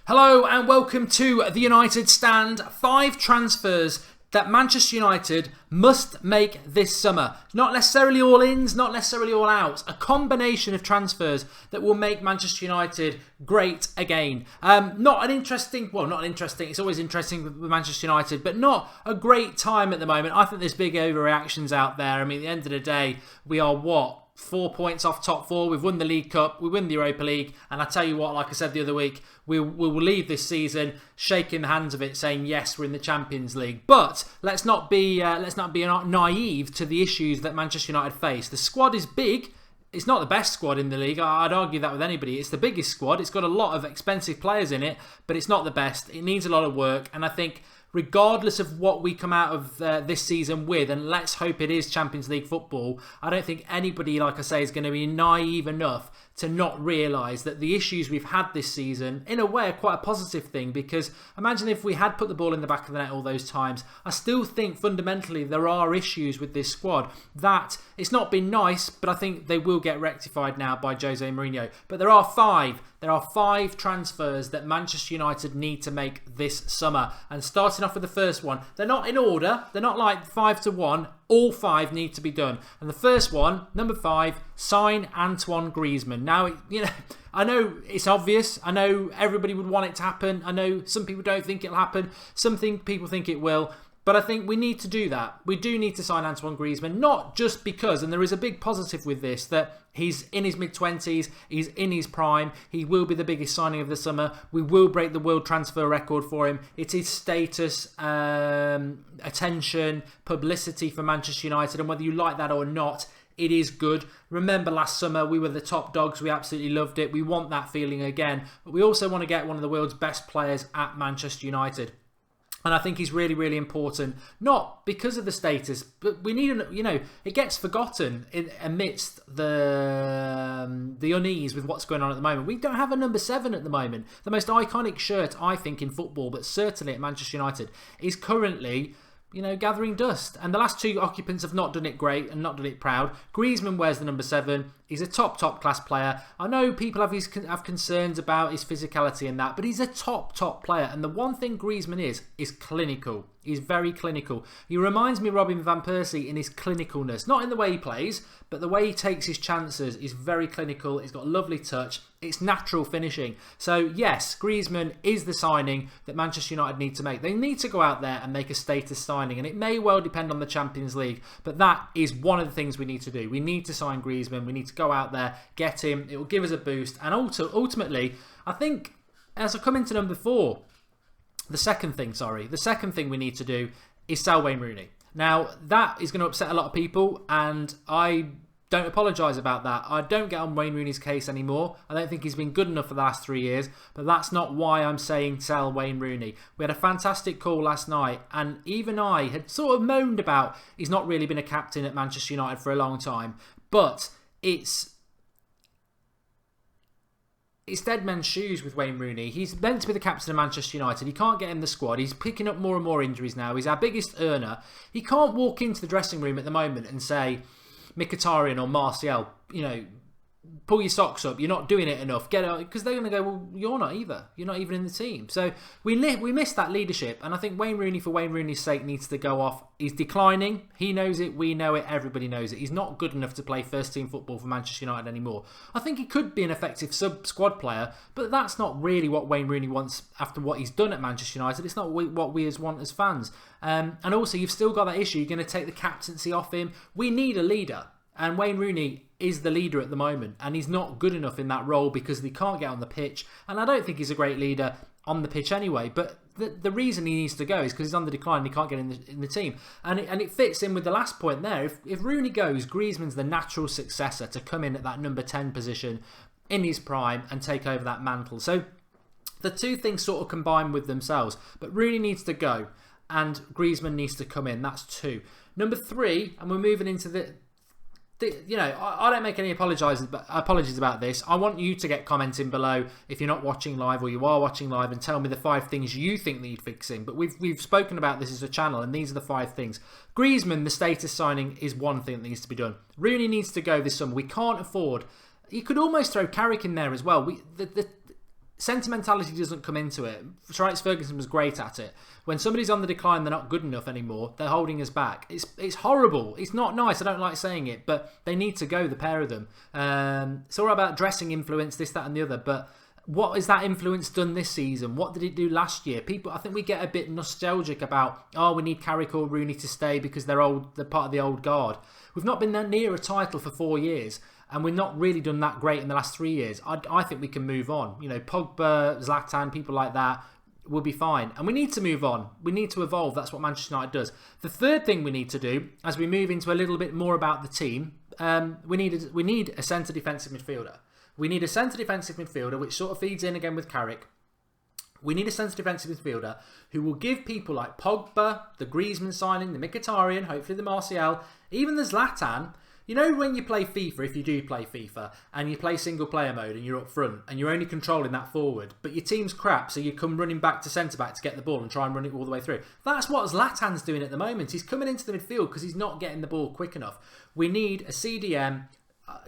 Hello and welcome to the United Stand. 5 transfers that Manchester United must make this summer. Not necessarily all ins, not necessarily all outs. A combination of transfers that will make Manchester United great again. It's always interesting with Manchester United, but not a great time at the moment. I think there's big overreactions out there. I mean, at the end of the day, we are 4 points off top 4. We've won the League Cup, we win the Europa League, and I tell you what, like I said the other week, we will leave this season shaking the hands of it, saying yes, we're in the Champions League. But let's not be naive to the issues that Manchester United face. The squad is big. It's not the best squad in the league. I'd argue that with anybody. It's the biggest squad. It's got a lot of expensive players in it, but it's not the best. It needs a lot of work, and I think regardless of what we come out of this season with, and let's hope it is Champions League football, I don't think anybody, like I say, is going to be naive enough to not realise that the issues we've had this season, in a way, are quite a positive thing, because imagine if we had put the ball in the back of the net all those times. I still think fundamentally there are issues with this squad that it's not been nice, but I think they will get rectified now by Jose Mourinho. But there are five transfers that Manchester United need to make this summer. And starting off with the first one, they're not in order. They're not like 5 to 1. All 5 need to be done. And the first one, number 5, sign Antoine Griezmann. Now, I know it's obvious. I know everybody would want it to happen. I know some people don't think it'll happen. Some people think it will. But I think we need to do that. We do need to sign Antoine Griezmann, not just because, and there is a big positive with this, that he's in his mid-20s, he's in his prime, he will be the biggest signing of the summer, we will break the world transfer record for him. It is status, attention, publicity for Manchester United, and whether you like that or not, it is good. Remember last summer, we were the top dogs, we absolutely loved it, we want that feeling again, but we also want to get one of the world's best players at Manchester United. And I think he's really, really important, not because of the status, but we need, it gets forgotten amidst the unease with what's going on at the moment. We don't have a number 7 at the moment. The most iconic shirt, I think, in football, but certainly at Manchester United, is currently gathering dust. And the last 2 occupants have not done it great and not done it proud. Griezmann wears the number 7. He's a top class player. I know people have concerns about his physicality and that, but he's a top player. And the one thing Griezmann is clinical. He's very clinical. He reminds me of Robin van Persie in his clinicalness. Not in the way he plays, but the way he takes his chances is very clinical. He's got a lovely touch. It's natural finishing. So yes, Griezmann is the signing that Manchester United need to make. They need to go out there and make a status signing, and it may well depend on the Champions League, but that is one of the things we need to do. We need to sign Griezmann. We need to go out there, get him. It will give us a boost, and ultimately, I think, as I come into number 4, the second thing we need to do is sell Wayne Rooney. Now, that is going to upset a lot of people, and I don't apologise about that. I don't get on Wayne Rooney's case anymore. I don't think he's been good enough for the last 3 years, but that's not why I'm saying sell Wayne Rooney. We had a fantastic call last night, and even I had sort of moaned about he's not really been a captain at Manchester United for a long time, but it's dead men's shoes with Wayne Rooney. He's meant to be the captain of Manchester United. He can't get in the squad. He's picking up more and more injuries now. He's our biggest earner. He can't walk into the dressing room at the moment and say, Mkhitaryan or Martial, pull your socks up. You're not doing it enough. Get out, because they're going to go, well, you're not either. You're not even in the team. So we miss that leadership, and I think Wayne Rooney, for Wayne Rooney's sake, needs to go off. He's declining. He knows it. We know it. Everybody knows it. He's not good enough to play first-team football for Manchester United anymore. I think he could be an effective sub-squad player, but that's not really what Wayne Rooney wants after what he's done at Manchester United. It's not what we want as fans. And also, you've still got that issue. You're going to take the captaincy off him. We need a leader. And Wayne Rooney is the leader at the moment, and he's not good enough in that role because he can't get on the pitch, and I don't think he's a great leader on the pitch anyway, but the reason he needs to go is because he's on the decline and he can't get in the team, and it fits in with the last point there. If Rooney goes, Griezmann's the natural successor to come in at that number 10 position in his prime and take over that mantle. So the two things sort of combine with themselves, but Rooney needs to go and Griezmann needs to come in. That's 2. Number 3, and we're moving into I don't make any apologies about this. I want you to get commenting below if you're not watching live or you are watching live, and tell me the 5 things you think need fixing. But we've spoken about this as a channel, and these are the 5 things. Griezmann, the status signing, is one thing that needs to be done. Rooney needs to go this summer. We can't afford. You could almost throw Carrick in there as well. sentimentality doesn't come into it. Sir Alex Ferguson was great at it. When somebody's on the decline, they're not good enough anymore, they're holding us back. It's horrible. It's not nice. I don't like saying it, but they need to go, the pair of them. It's all about dressing influence, this, that and the other, but what has that influence done this season? What did it do last year? People, I think we get a bit nostalgic about, oh, we need Carrick or Rooney to stay because they're old, they're part of the old guard. We've not been near a title for 4 years. And we've not really done that great in the last 3 years. I think we can move on. You know, Pogba, Zlatan, people like that will be fine. And we need to move on. We need to evolve. That's what Manchester United does. The third thing we need to do, as we move into a little bit more about the team, we need a centre defensive midfielder. We need a centre defensive midfielder, which sort of feeds in again with Carrick. We need a centre defensive midfielder who will give people like Pogba, the Griezmann signing, the Mkhitaryan, hopefully the Martial, even the Zlatan. You know when you play FIFA, if you do play FIFA, and you play single player mode and you're up front and you're only controlling that forward, but your team's crap, so you come running back to centre-back to get the ball and try and run it all the way through. That's what Zlatan's doing at the moment. He's coming into the midfield because he's not getting the ball quick enough. We need a CDM.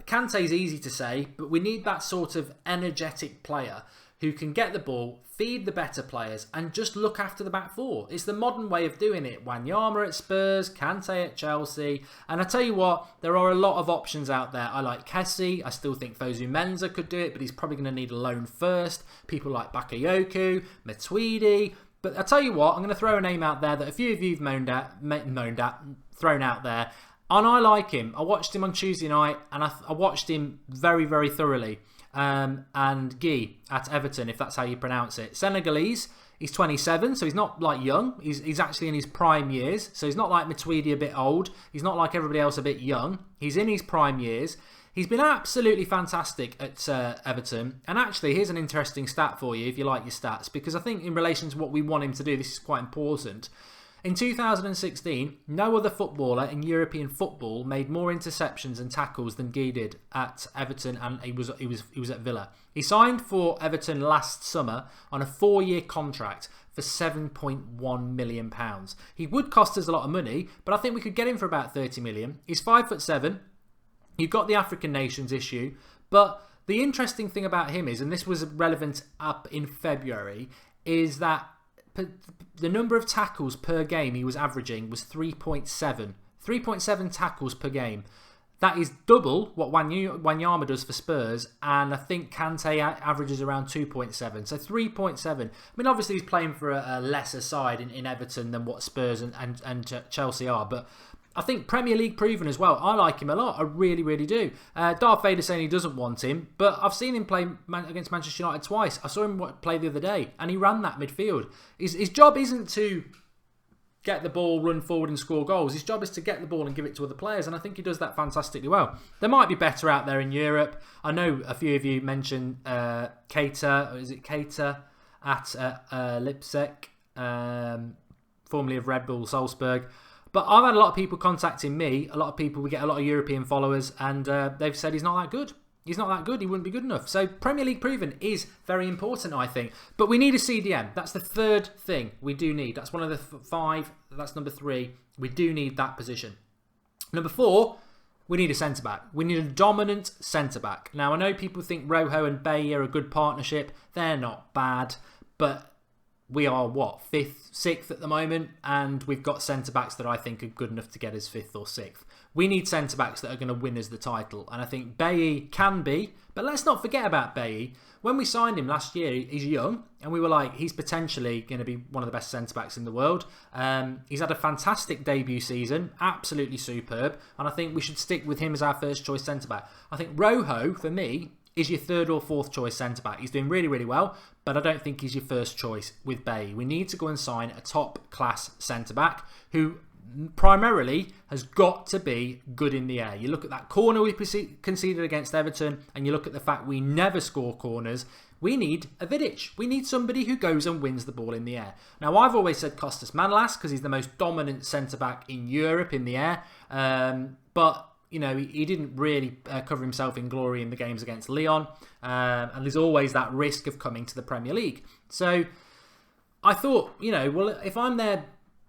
Kante's easy to say, but we need that sort of energetic player who can get the ball, feed the better players, and just look after the back four. It's the modern way of doing it. Wanyama at Spurs, Kante at Chelsea. And I tell you what, there are a lot of options out there. I like Kessie. I still think Fosu Mensah could do it, but he's probably going to need a loan first. People like Bakayoko, Matuidi. But I tell you what, I'm going to throw a name out there that a few of you have thrown out there. And I like him. I watched him on Tuesday night, and I watched him very, very thoroughly. And Guy at Everton, if that's how you pronounce it. Senegalese, he's 27, so he's not like young. He's actually in his prime years, so he's not like Matuidi a bit old. He's not like everybody else a bit young. He's in his prime years. He's been absolutely fantastic at Everton. And actually, here's an interesting stat for you, if you like your stats, because I think in relation to what we want him to do, this is quite important. In 2016, no other footballer in European football made more interceptions and tackles than Guy did at Everton, and he was at Villa. He signed for Everton last summer on a 4-year contract for £7.1 million. He would cost us a lot of money, but I think we could get him for about 30 million. He's 5'7". You've got the African nations issue, but the interesting thing about him is, and this was relevant up in February, is that the number of tackles per game he was averaging was 3.7. 3.7 tackles per game. That is double what Wanyama does for Spurs, and I think Kante averages around 2.7. So 3.7. I mean, obviously he's playing for a lesser side in Everton than what Spurs and Chelsea are, but I think Premier League proven as well. I like him a lot. I really, really do. Darth Vader saying he doesn't want him, but I've seen him play against Manchester United twice. I saw him play the other day, and he ran that midfield. His job isn't to get the ball, run forward and score goals. His job is to get the ball and give it to other players, and I think he does that fantastically well. There might be better out there in Europe. I know a few of you mentioned Keita, or is it Keita, at Leipzig, formerly of Red Bull Salzburg. But I've had a lot of people contacting me, we get a lot of European followers, and they've said he's not that good. He's not that good, he wouldn't be good enough. So Premier League proven is very important, I think. But we need a CDM. That's the third thing we do need. That's one of the 5. That's number 3. We do need that position. Number 4, we need a centre-back. We need a dominant centre-back. Now, I know people think Rojo and Bailly are a good partnership. They're not bad, but we are, 5th, 6th at the moment, and we've got centre-backs that I think are good enough to get us 5th or 6th. We need centre-backs that are going to win us the title, and I think Bailly can be, but let's not forget about Bailly. When we signed him last year, he's young, and we were like, he's potentially going to be one of the best centre-backs in the world. He's had a fantastic debut season, absolutely superb, and I think we should stick with him as our first choice centre-back. I think Rojo, for me, is your 3rd or 4th choice centre-back. He's doing really, really well, but I don't think he's your first choice with Bailly. We need to go and sign a top-class centre-back who primarily has got to be good in the air. You look at that corner we conceded against Everton, and you look at the fact we never score corners. We need a Vidic. We need somebody who goes and wins the ball in the air. Now, I've always said Kostas Manolas because he's the most dominant centre-back in Europe in the air, but you know, he didn't really cover himself in glory in the games against Lyon. And there's always that risk of coming to the Premier League. So I thought, you know, well, if I'm there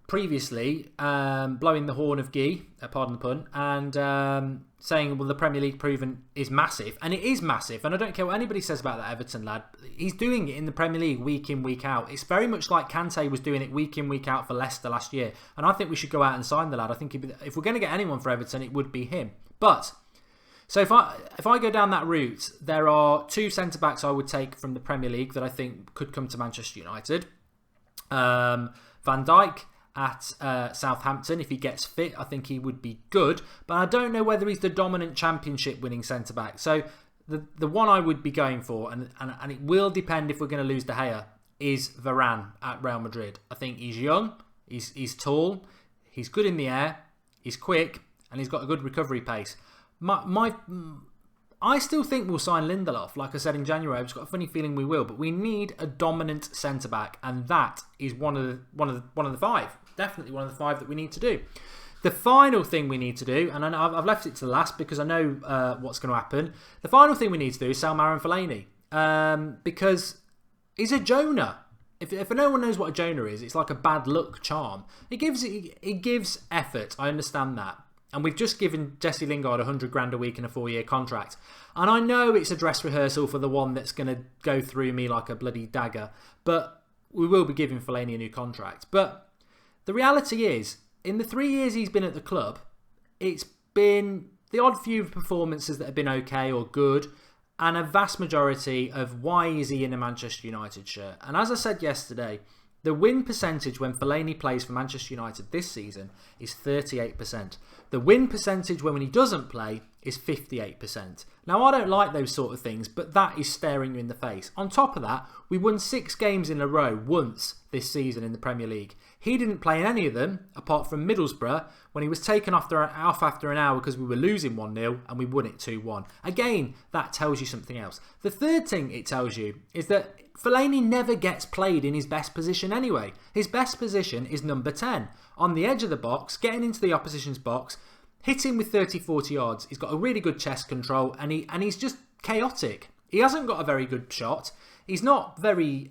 previously, blowing the horn of Guy, pardon the pun, and saying, well, the Premier League proven is massive, and it is massive, and I don't care what anybody says about that Everton lad. He's doing it in the Premier League week in, week out. It's very much like Kante was doing it week in, week out for Leicester last year, and I think we should go out and sign the lad. I think if we're going to get anyone for Everton, it would be him. But so if I go down that route, there are 2 centre-backs I would take from the Premier League that I think could come to Manchester United. Van Dijk at Southampton, if he gets fit, I think he would be good, but I don't know whether he's the dominant championship winning centre-back. So the one I would be going for, and it will depend if we're going to lose De Gea, is Varane at Real Madrid. I think he's young, he's tall, he's good in the air, he's quick, and he's got a good recovery pace. I still think we'll sign Lindelof, like I said in January. I've just got a funny feeling we will, but we need a dominant centre-back, and that is one of the 5. Definitely one of the 5 that we need to do. The final thing we need to do, and I've left it to the last because I know what's going to happen. The final thing we need to do is sell Marouane Fellaini, because he's a Jonah. If no one knows what a Jonah is, it's like a bad luck charm. It gives effort. I understand that. And we've just given Jesse Lingard 100 grand a week in a 4-year contract. And I know it's a dress rehearsal for the one that's going to go through me like a bloody dagger. But we will be giving Fellaini a new contract. But the reality is, in the 3 years he's been at the club, it's been the odd few performances that have been okay or good, and a vast majority of why is he in a Manchester United shirt. And as I said yesterday, the win percentage when Fellaini plays for Manchester United this season is 38%. The win percentage when he doesn't play is 58%. Now, I don't like those sort of things, but that is staring you in the face. On top of that, we won 6 games in a row once this season in the Premier League. He didn't play in any of them, apart from Middlesbrough, when he was taken off after an hour because we were losing 1-0 and we won it 2-1. Again, that tells you something else. The third thing it tells you is that Fellaini never gets played in his best position anyway. His best position is number 10. On the edge of the box, getting into the opposition's box, hitting with 30-40 yards. He's got a really good chest control, and he's just chaotic. He hasn't got a very good shot. He's not very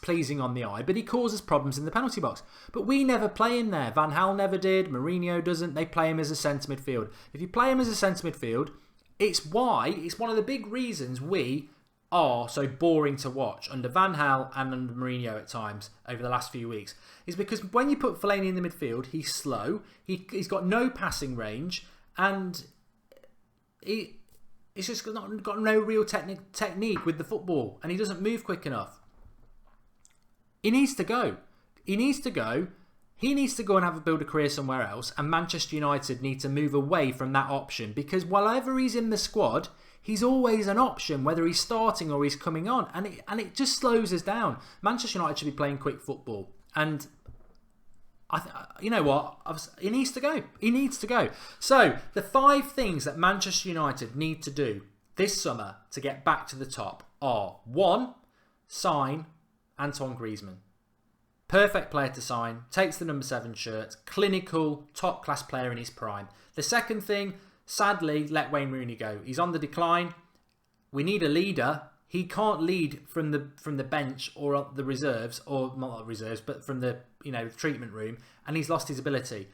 pleasing on the eye, but he causes problems in the penalty box. But we never play him there. Van Gaal never did. Mourinho doesn't. They play him as a centre midfield. If you play him as a centre midfield, it's one of the big reasons we are so boring to watch under Van Gaal and under Mourinho at times over the last few weeks, is because when you put Fellaini in the midfield, he's slow, he's got no passing range, and he's just got no real technique with the football, and he doesn't move quick enough. He needs to go. He needs to go and build a career somewhere else, and Manchester United need to move away from that option, because whenever he's in the squad, he's always an option, whether he's starting or he's coming on, and it just slows us down. Manchester United should be playing quick football, and you know what? He needs to go. He needs to go. So the 5 things that Manchester United need to do this summer to get back to the top are: 1, sign Antoine Griezmann. Perfect player to sign, takes the number 7 shirt, clinical, top class player in his prime. The second thing, sadly, let Wayne Rooney go. He's on the decline. We need a leader. He can't lead from the bench or the reserves, or not the reserves, but from the treatment room, and he's lost his ability.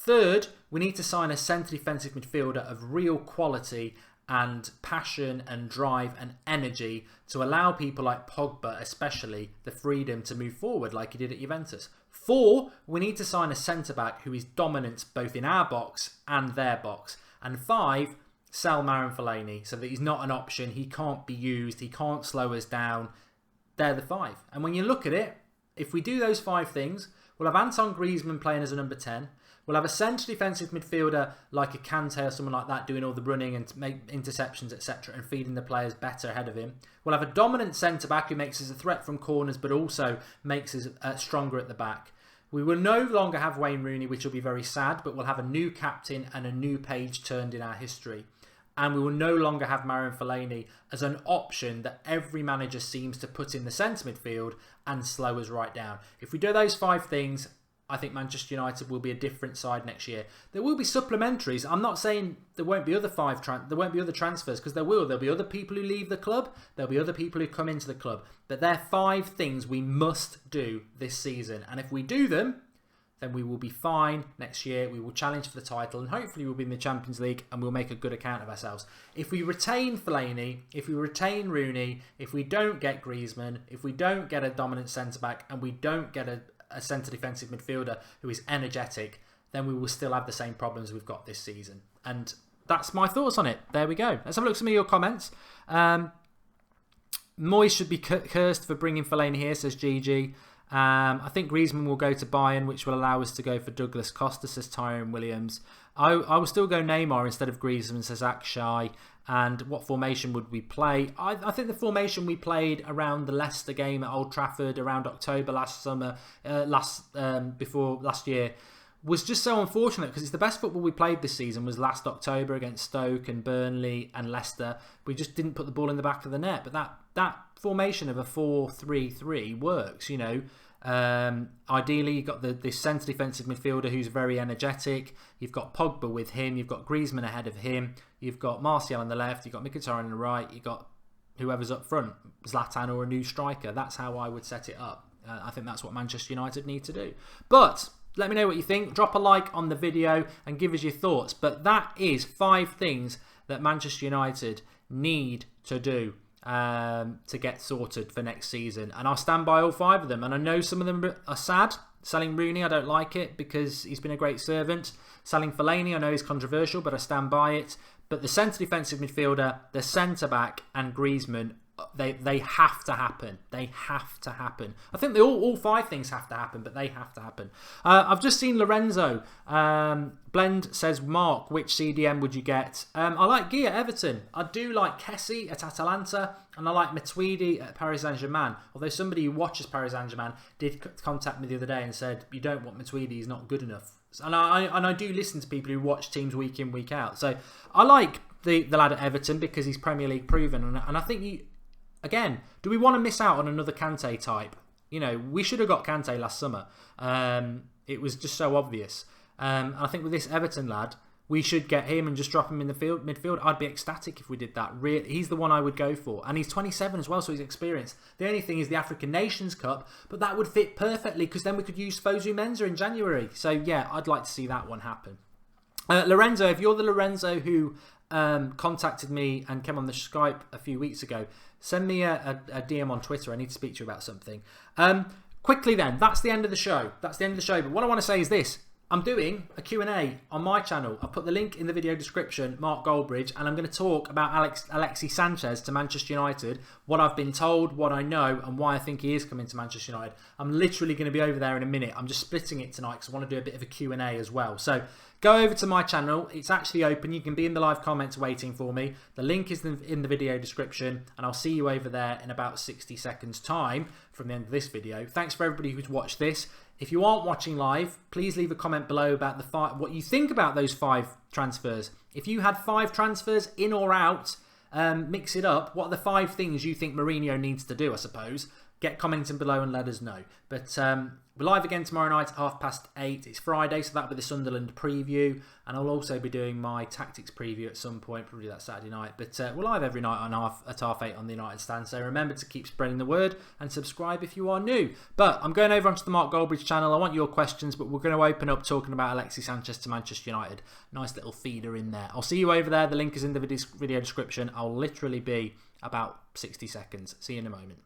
Third, we need to sign a centre defensive midfielder of real quality and passion and drive and energy to allow people like Pogba especially the freedom to move forward like he did at Juventus. 4, we need to sign a centre-back who is dominant both in our box and their box. And 5, sell Marouane Fellaini so that he's not an option, he can't be used, he can't slow us down. They're the 5. And when you look at it, if we do those 5 things, we'll have Antoine Griezmann playing as a number 10. We'll have a centre defensive midfielder like a Kante or someone like that doing all the running and make interceptions, etc., and feeding the players better ahead of him. We'll have a dominant centre-back who makes us a threat from corners but also makes us stronger at the back. We will no longer have Wayne Rooney, which will be very sad, but we'll have a new captain and a new page turned in our history. And we will no longer have Marouane Fellaini as an option that every manager seems to put in the centre midfield and slow us right down. If we do those 5 things, I think Manchester United will be a different side next year. There will be supplementaries. I'm not saying there won't be other there won't be other transfers, because there will. There'll be other people who leave the club. There'll be other people who come into the club. But they're 5 things we must do this season. And if we do them, then we will be fine next year. We will challenge for the title and hopefully we'll be in the Champions League and we'll make a good account of ourselves. If we retain Fellaini, if we retain Rooney, if we don't get Griezmann, if we don't get a dominant centre-back and we don't get a centre defensive midfielder who is energetic, then we will still have the same problems we've got this season. And that's my thoughts on it. There we go. Let's have a look at some of your comments. Moyes should be cursed for bringing Fellaini here, says GG. I think Griezmann will go to Bayern, which will allow us to go for Douglas Costa, says Tyrone Williams. I will still go Neymar instead of Griezmann, says Akshay. And what formation would we play? I think the formation we played around the Leicester game at Old Trafford around October last year was just so unfortunate because it's the best football we played this season was last October against Stoke and Burnley and Leicester. We just didn't put the ball in the back of the net. But that formation of a 4-3-3 works, you know. Ideally, you've got the centre defensive midfielder who's very energetic. You've got Pogba with him. You've got Griezmann ahead of him. You've got Martial on the left. You've got Mkhitaryan on the right. You've got whoever's up front, Zlatan or a new striker. That's how I would set it up. I think that's what Manchester United need to do. But let me know what you think. Drop a like on the video and give us your thoughts. But that is 5 things that Manchester United need to do to get sorted for next season. And I'll stand by all 5 of them. And I know some of them are sad. Selling Rooney, I don't like it because he's been a great servant. Selling Fellaini, I know is controversial, but I stand by it. But the centre defensive midfielder, the centre-back and Griezmann, they have to happen. They have to happen. I think all 5 things have to happen, but they have to happen. I've just seen Lorenzo. Blend says, Mark, which CDM would you get? I like Guy at Everton. I do like Kessie at Atalanta. And I like Matuidi at Paris Saint-Germain. Although somebody who watches Paris Saint-Germain did contact me the other day and said, you don't want Matuidi, he's not good enough. And I do listen to people who watch teams week in, week out. So I like the lad at Everton because he's Premier League proven. And I think again, do we want to miss out on another Kante type? You know, we should have got Kante last summer. It was just so obvious. I think with this Everton lad, we should get him and just drop him in the midfield. I'd be ecstatic if we did that. He's the one I would go for. And he's 27 as well, so he's experienced. The only thing is the African Nations Cup, but that would fit perfectly because then we could use Fosu Mensah in January. So yeah, I'd like to see that one happen. Lorenzo, if you're the Lorenzo who contacted me and came on the Skype a few weeks ago, send me a DM on Twitter. I need to speak to you about something. Quickly then, that's the end of the show. That's the end of the show. But what I want to say is this. I'm doing a Q&A on my channel. I'll put the link in the video description, Mark Goldbridge, and I'm going to talk about Alexis Sanchez to Manchester United, what I've been told, what I know, and why I think he is coming to Manchester United. I'm literally going to be over there in a minute. I'm just splitting it tonight because I want to do a bit of a Q&A as well. So go over to my channel. It's actually open. You can be in the live comments waiting for me. The link is in the video description, and I'll see you over there in about 60 seconds time from the end of this video. Thanks for everybody who's watched this. If you aren't watching live, please leave a comment below about what you think about those 5 transfers. If you had 5 transfers in or out, mix it up. What are the 5 things you think Mourinho needs to do, I suppose? Get commenting below and let us know. But we're live again tomorrow night at 8:30. It's Friday, so that'll be the Sunderland preview. And I'll also be doing my tactics preview at some point, probably that Saturday night. But we're live every night at 8:30 on the United Stand. So remember to keep spreading the word and subscribe if you are new. But I'm going over onto the Mark Goldbridge channel. I want your questions, but we're going to open up talking about Alexis Sanchez to Manchester United. Nice little feeder in there. I'll see you over there. The link is in the video description. I'll literally be about 60 seconds. See you in a moment.